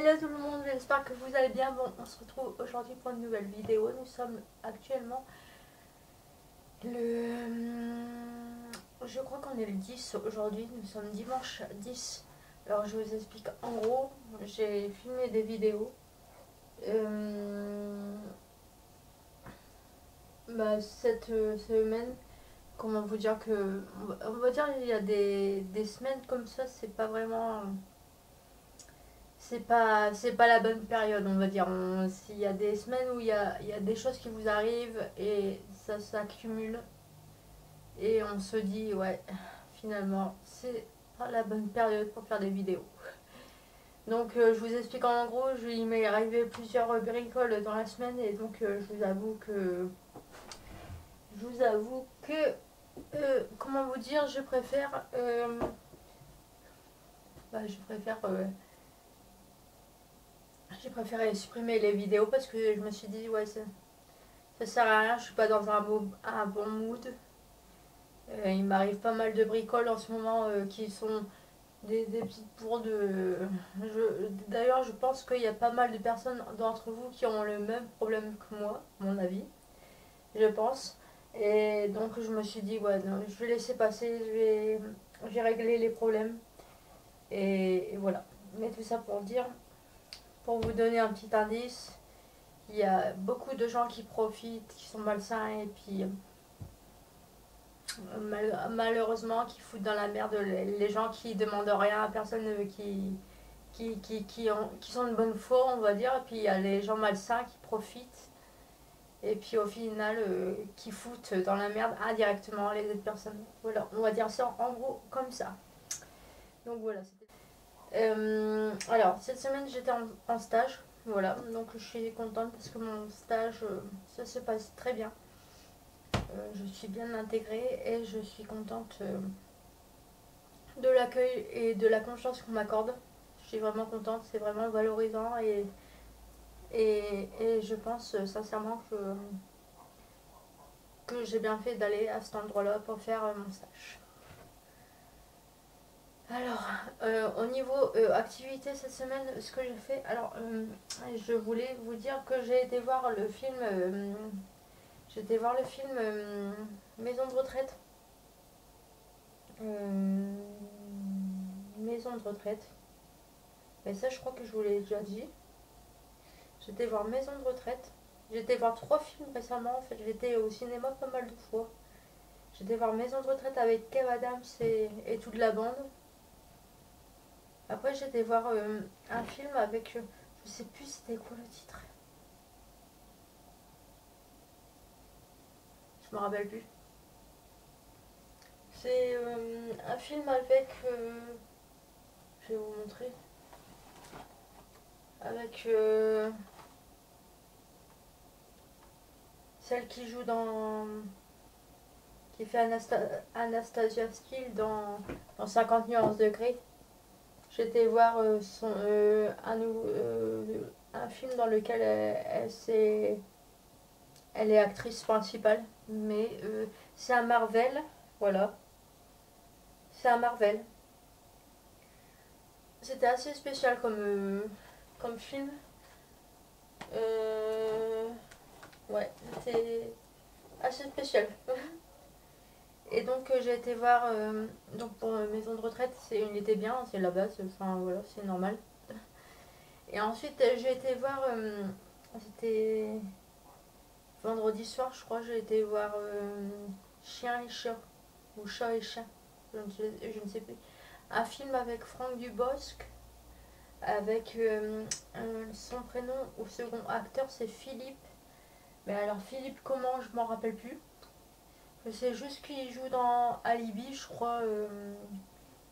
Salut tout le monde, j'espère que vous allez bien. Bon, on se retrouve aujourd'hui pour une nouvelle vidéo. Nous sommes actuellement je crois qu'on est le 10 aujourd'hui. Nous sommes dimanche 10. Alors je vous explique en gros, j'ai filmé des vidéos. Cette semaine, comment vous dire que... On va dire il y a des semaines comme ça, c'est pas vraiment... C'est pas la bonne période, on va dire. S'il y a des semaines où il y a des choses qui vous arrivent et ça s'accumule et on se dit ouais, finalement c'est pas la bonne période pour faire des vidéos. Donc je vous explique en gros, il m'est arrivé plusieurs bricoles dans la semaine et donc je vous avoue que comment vous dire, je préfère j'ai préféré supprimer les vidéos parce que je me suis dit ouais, ça sert à rien, je suis pas dans un bon mood. Il m'arrive pas mal de bricoles en ce moment qui sont des petites bourdes. D'ailleurs, je pense qu'il y a pas mal de personnes d'entre vous qui ont le même problème que moi, à mon avis, je pense. Et donc je me suis dit ouais, non, je vais laisser passer, je vais régler les problèmes. Et voilà. Mais tout ça pour dire, pour vous donner un petit indice, il y a beaucoup de gens qui profitent, qui sont malsains et puis malheureusement qui foutent dans la merde les gens qui demandent rien à personne, qui sont de bonne foi, on va dire. Et puis il y a les gens malsains qui profitent et puis au final qui foutent dans la merde indirectement les autres personnes. Voilà, on va dire ça en gros comme ça. Donc voilà, alors cette semaine j'étais en stage. Voilà, donc je suis contente parce que mon stage, ça se passe très bien. Je suis bien intégrée et je suis contente de l'accueil et de la confiance qu'on m'accorde. Je suis vraiment contente, c'est vraiment valorisant et je pense sincèrement que j'ai bien fait d'aller à cet endroit-là pour faire mon stage. Alors, au niveau activité cette semaine, ce que j'ai fait, alors je voulais vous dire que j'ai été voir le film, Maison de retraite. Euh, Maison de retraite. Mais ça, je crois que je vous l'ai déjà dit. J'étais voir Maison de retraite. J'étais voir 3 films récemment. En fait, j'étais au cinéma pas mal de fois. J'étais voir Maison de retraite avec Kev Adams et toute la bande. Après, j'étais voir un film avec. Je sais plus c'était quoi le titre. Je me rappelle plus. C'est un film avec. Je vais vous montrer. Avec celle qui joue dans. Qui fait Anastasia Steele dans 50 nuances de gris. J'étais voir un film dans lequel elle est actrice principale. Mais c'est un Marvel. Voilà. C'est un Marvel. C'était assez spécial comme film. Euh, ouais, c'était assez spécial. Et donc j'ai été voir donc pour maison de retraite, il était bien, c'est la base, enfin voilà, c'est normal. Et ensuite j'ai été voir, c'était vendredi soir je crois, j'ai été voir Chien et chat, ou Chat et chat, je ne sais plus. Un film avec Franck Dubosc, avec son prénom ou second acteur c'est Philippe. Mais alors Philippe comment, je m'en rappelle plus. Je sais juste qu'il joue dans Alibi, je crois,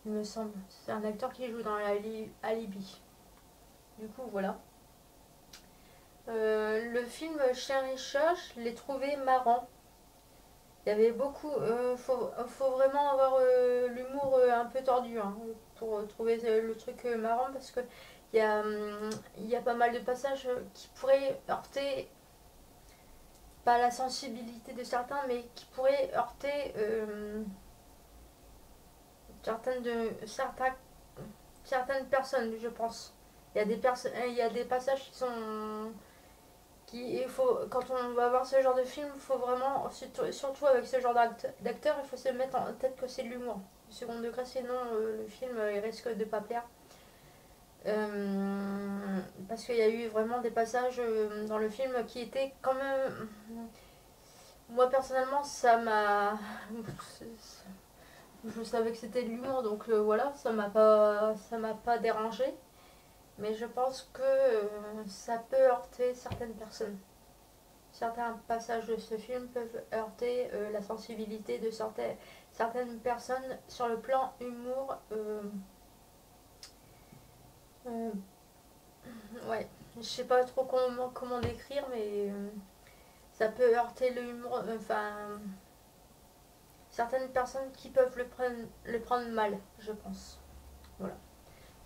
il me semble. C'est un acteur qui joue dans Alibi. Du coup, voilà. Le film Chien et chat, je l'ai trouvé marrant. Il y avait beaucoup. Faut vraiment avoir l'humour un peu tordu hein, pour trouver le truc marrant parce que il y a pas mal de passages qui pourraient heurter, pas la sensibilité de certains, mais qui pourraient heurter certaines personnes, je pense. il y a des passages qui sont... il faut, quand on va voir ce genre de film, il faut vraiment, surtout avec ce genre d'acteur, il faut se mettre en tête que c'est de l'humour. Second degré, sinon le film il risque de pas plaire. Parce qu'il y a eu vraiment des passages dans le film qui étaient quand même... Moi personnellement, ça m'a... Je savais que c'était de l'humour, donc voilà, ça m'a pas dérangé. Mais je pense que ça peut heurter certaines personnes. Certains passages de ce film peuvent heurter la sensibilité de certaines personnes sur le plan humour. Euh, ouais, je sais pas trop comment décrire, mais ça peut heurter le humour. Enfin, certaines personnes qui peuvent le prendre mal, je pense. Voilà.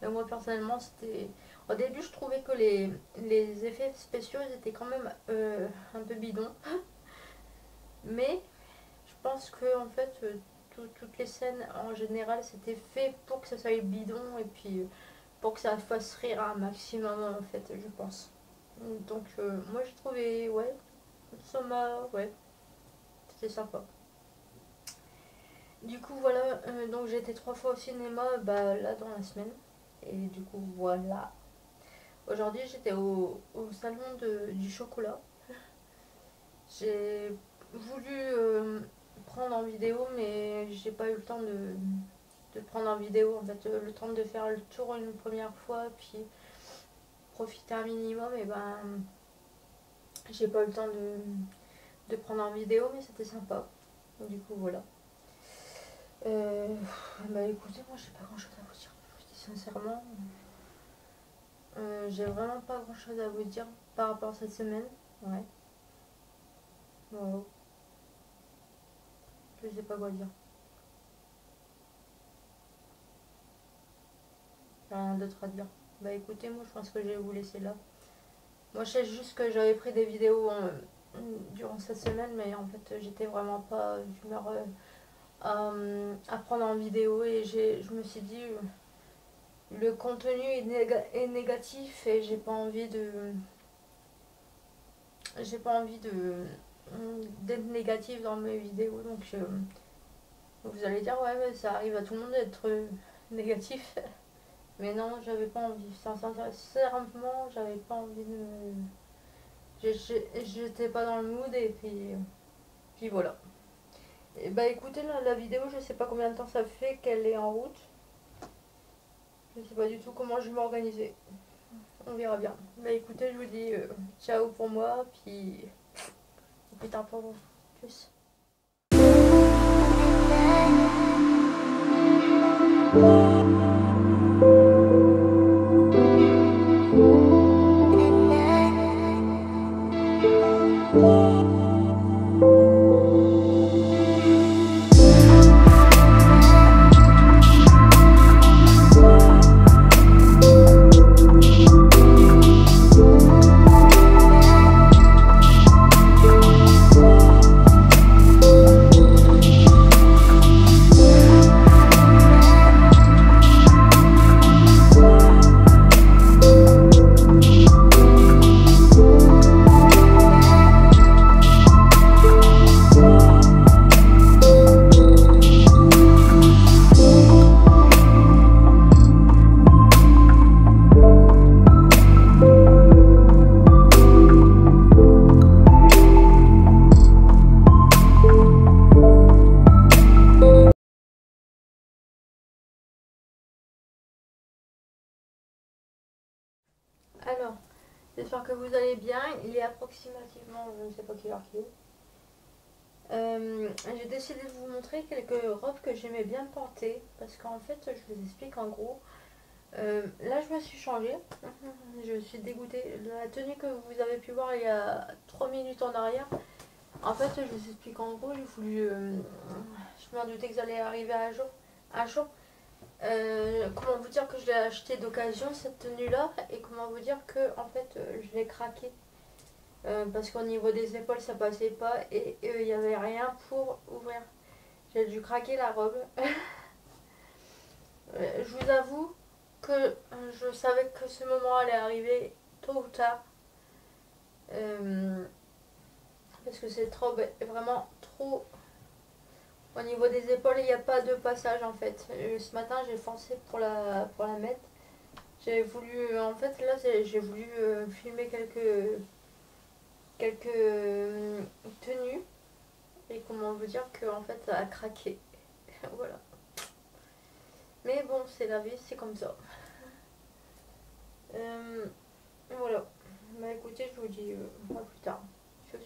Mais moi personnellement, c'était. Au début, je trouvais que les effets spéciaux étaient quand même un peu bidons. Mais je pense que en fait, toutes les scènes en général, c'était fait pour que ça soit bidon et puis pour que ça fasse rire un maximum en fait, je pense. Donc moi j'ai trouvé, ouais, ça m'a, ouais, c'était sympa. Du coup voilà, donc j'ai été 3 fois au cinéma, bah là dans la semaine. Et du coup voilà. Aujourd'hui j'étais au salon du chocolat. J'ai voulu prendre en vidéo, mais j'ai pas eu le temps de prendre en vidéo. En fait, le temps de faire le tour une première fois, puis profiter un minimum, et ben j'ai pas eu le temps de prendre en vidéo, mais c'était sympa. Du coup, voilà. Euh, Bah écoutez, moi j'ai pas grand chose à vous dire. Je vous dis sincèrement, j'ai vraiment pas grand chose à vous dire par rapport à cette semaine. Ouais. Voilà. Je sais pas quoi dire. J'ai rien d'autre à dire. Bah écoutez, moi je pense que je vais vous laisser là. Moi je sais juste que j'avais pris des vidéos durant cette semaine, mais en fait j'étais vraiment pas d'humeur à prendre en vidéo et je me suis dit le contenu est négatif et j'ai pas envie d'être négative dans mes vidéos, donc vous allez dire ouais mais ça arrive à tout le monde d'être négatif. Mais non, j'avais pas envie. Sincèrement, j'avais pas envie de me... J'étais pas dans le mood et puis voilà. Et bah écoutez, la vidéo, je sais pas combien de temps ça fait qu'elle est en route. Je sais pas du tout comment je vais m'organiser. On verra bien. Bah écoutez, je vous dis ciao pour moi, puis plus tard pour vous. Plus. Alors, j'espère que vous allez bien. Il est approximativement, je ne sais pas quelle heure qu'il est. J'ai décidé de vous montrer quelques robes que j'aimais bien porter parce qu'en fait, je vous explique en gros. Là, je me suis changée. Je suis dégoûtée. La tenue que vous avez pu voir il y a 3 minutes en arrière, en fait, je vous explique en gros. J'ai voulu. Je m'en doutais que ça allait arriver à jour. À jour. Comment vous dire que je l'ai acheté d'occasion cette tenue là et comment vous dire que en fait je l'ai craqué parce qu'au niveau des épaules ça passait pas et il n'y avait rien pour ouvrir. J'ai dû craquer la robe. Je vous avoue que je je savais que ce moment allait arriver tôt ou tard. Parce que c'est trop, vraiment trop. Au niveau des épaules, il n'y a pas de passage en fait. Ce matin, j'ai forcé pour la mettre. J'ai voulu, en fait, là, j'ai voulu filmer quelques tenues. Et comment vous dire que en fait, ça a craqué. Voilà. Mais bon, c'est la vie, c'est comme ça. Voilà. Bah écoutez, je vous dis à plus tard. Tchuss.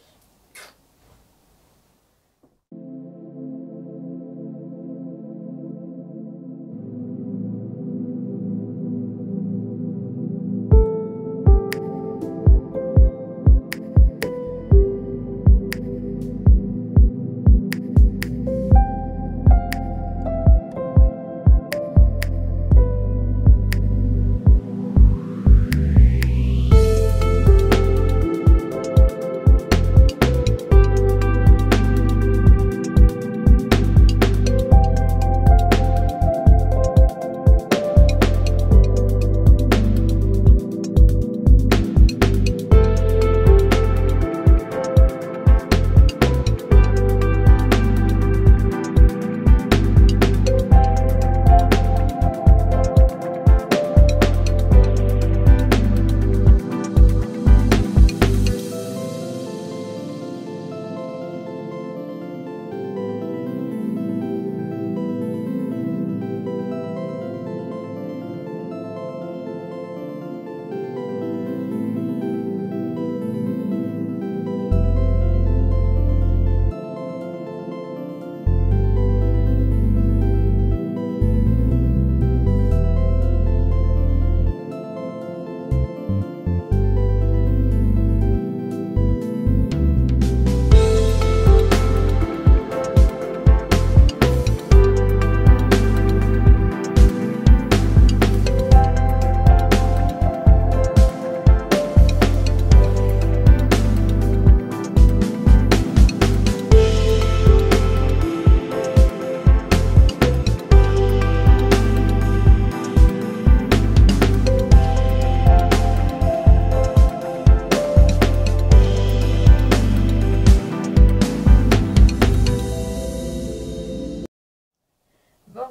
Bon,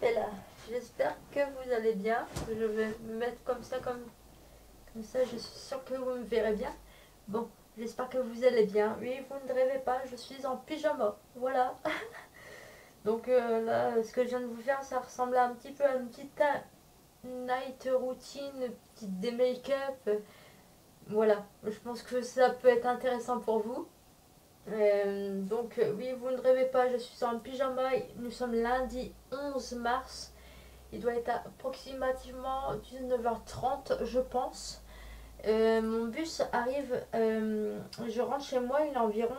là. J'espère que vous allez bien. Je vais me mettre comme ça, comme ça, je suis sûre que vous me verrez bien. Bon, j'espère que vous allez bien. Oui, vous ne rêvez pas, je suis en pyjama. Voilà. Donc là, ce que je viens de vous faire, ça ressemble un petit peu à une petite night routine, une petite des make-up. Voilà, je pense que ça peut être intéressant pour vous. Donc oui, vous ne rêvez pas, je suis en pyjama. Nous sommes lundi 11 mars. Il doit être approximativement 19h30, je pense. Mon bus arrive, je rentre chez moi, il est environ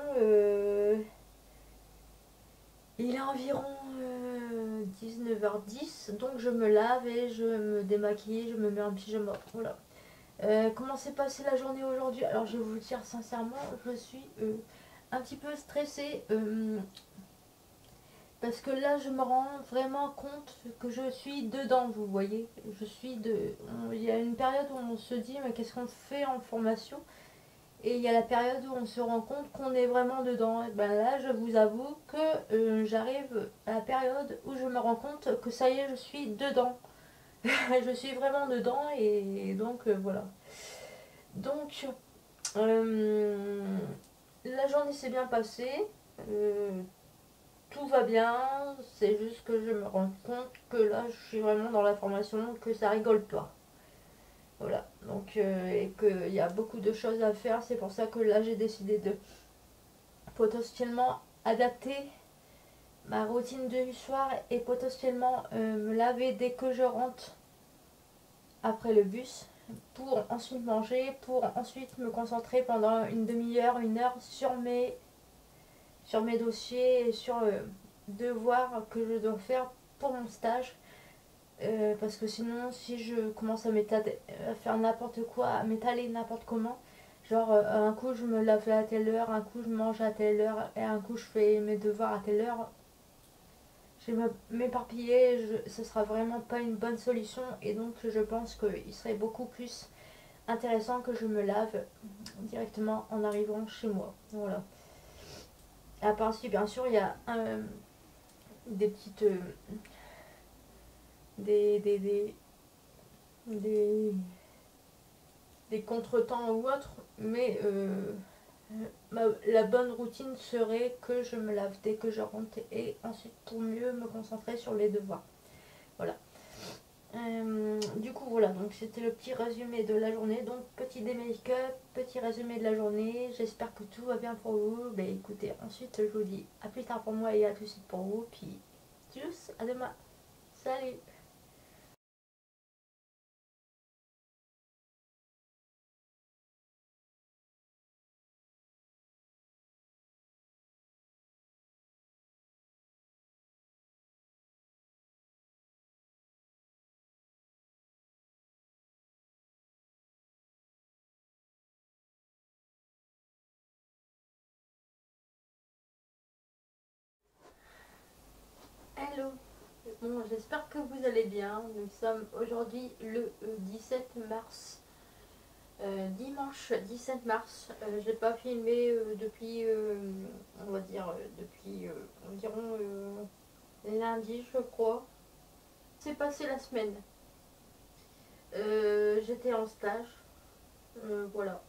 19h10, donc je me lave et je me démaquille, je me mets en pyjama. Voilà. Comment s'est passée la journée aujourd'hui? Alors je vais vous dire sincèrement, je suis un petit peu stressée parce que là je me rends vraiment compte que je suis dedans, vous voyez. Il y a une période où on se dit mais qu'est-ce qu'on fait en formation? Et il y a la période où on se rend compte qu'on est vraiment dedans. Et ben là, je vous avoue que j'arrive à la période où je me rends compte que ça y est, je suis dedans. Je suis vraiment dedans et donc voilà. Donc, euh, la journée s'est bien passée. euh, tout va bien. C'est juste que je me rends compte que là, je suis vraiment dans la formation, que ça rigole pas. Voilà, donc et qu'il y a beaucoup de choses à faire, c'est pour ça que là j'ai décidé de potentiellement adapter ma routine du soir et potentiellement me laver dès que je rentre après le bus pour ensuite manger, pour ensuite me concentrer pendant une demi-heure, une heure sur mes dossiers et sur devoirs que je dois faire pour mon stage. Parce que sinon, si je commence à faire n'importe quoi, à m'étaler n'importe comment, genre un coup je me lave à telle heure, un coup je mange à telle heure, et un coup je fais mes devoirs à telle heure, je vais m'éparpiller, ce sera vraiment pas une bonne solution et donc je pense qu'il serait beaucoup plus intéressant que je me lave directement en arrivant chez moi. Voilà. À part si bien sûr il y a des petites des, des, des, des, des contretemps ou autres, mais la bonne routine serait que je me lave dès que je rentre et ensuite pour mieux me concentrer sur les devoirs. Voilà. Du coup voilà, donc c'était le petit résumé de la journée. Donc petit make-up, petit résumé de la journée. J'espère que tout va bien pour vous. Ben écoutez, ensuite je vous dis à plus tard pour moi et à tout de suite pour vous. Puis tchuss, à demain. Salut. Hello. Bon, j'espère que vous allez bien. Nous sommes aujourd'hui le 17 mars. Dimanche 17 mars. J'ai pas filmé depuis, on va dire, depuis environ lundi, je crois. C'est passé la semaine. J'étais en stage. Voilà.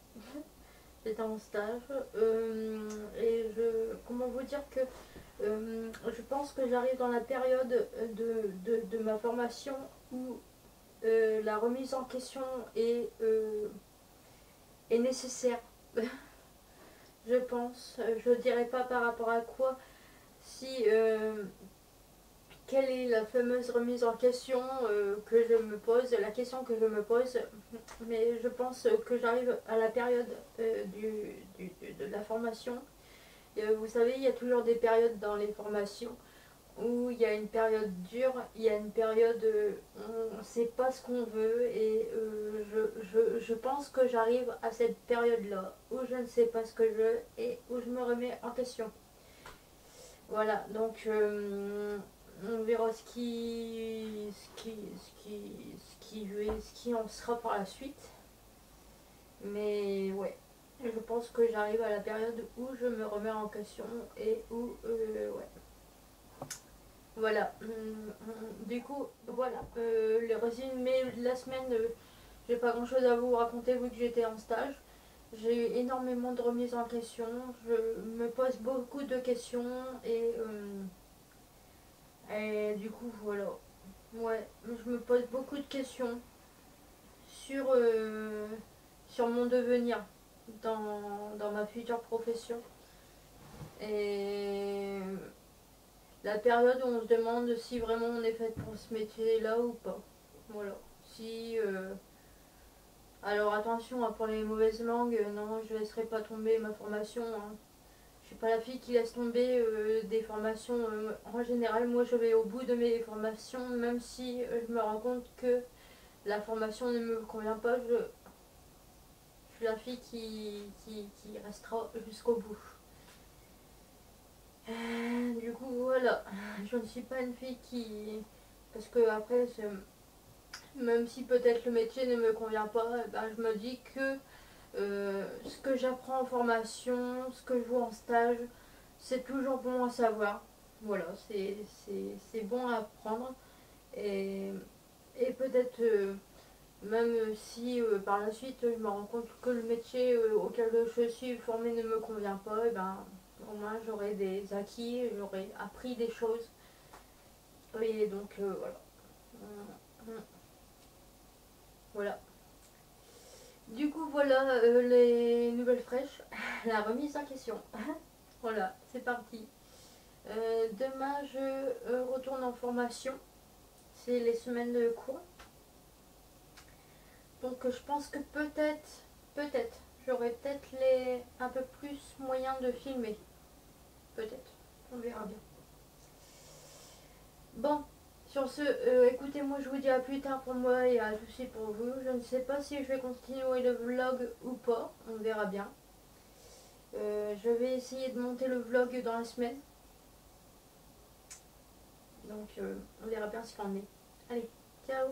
J'étais en stage. Et comment vous dire que je pense que j'arrive dans la période de ma formation où la remise en question est nécessaire. Je pense. Je dirais pas par rapport à quoi. Si quelle est la fameuse remise en question que je me pose, la question que je me pose, mais je pense que j'arrive à la période de la formation. Vous savez, il y a toujours des périodes dans les formations où il y a une période dure, il y a une période où on ne sait pas ce qu'on veut et je pense que j'arrive à cette période-là où je ne sais pas ce que je veux et où je me remets en question. Voilà, donc on verra ce qui en sera par la suite. Mais ouais, je pense que j'arrive à la période où je me remets en question et où ouais. Voilà. Du coup, voilà. Le résumé de la semaine, j'ai pas grand chose à vous raconter vu que j'étais en stage. J'ai eu énormément de remises en question. Je me pose beaucoup de questions et du coup, voilà. Ouais, je me pose beaucoup de questions sur, sur mon devenir dans ma future profession. Et la période où on se demande si vraiment on est fait pour ce métier-là ou pas. Voilà. Si. Alors attention pour les mauvaises langues, non, je laisserai pas tomber ma formation. Hein. Je suis pas la fille qui laisse tomber des formations. En général, moi je vais au bout de mes formations, même si je me rends compte que la formation ne me convient pas, je suis la fille qui restera jusqu'au bout. Du coup, voilà. Je ne suis pas une fille qui. Parce que après, même si peut-être le métier ne me convient pas, ben, je me dis que ce que j'apprends en formation, ce que je vois en stage, c'est toujours bon à savoir. Voilà, c'est bon à apprendre. Et, et peut-être, même si par la suite je me rends compte que le métier auquel je suis formée ne me convient pas, et ben, au moins j'aurai des acquis, j'aurai appris des choses. Et donc voilà. Voilà. Du coup, voilà les nouvelles fraîches. La remise en question. Voilà, c'est parti. Demain, je retourne en formation. C'est les semaines de cours. Donc, je pense que peut-être, j'aurai peut-être un peu plus moyen de filmer. Peut-être. On verra bien. Bon, sur ce, écoutez, moi je vous dis à plus tard pour moi et à tout de suite pour vous. Je ne sais pas si je vais continuer le vlog ou pas. On verra bien. Je vais essayer de monter le vlog dans la semaine. Donc on verra bien ce qu'il en est. Allez, ciao!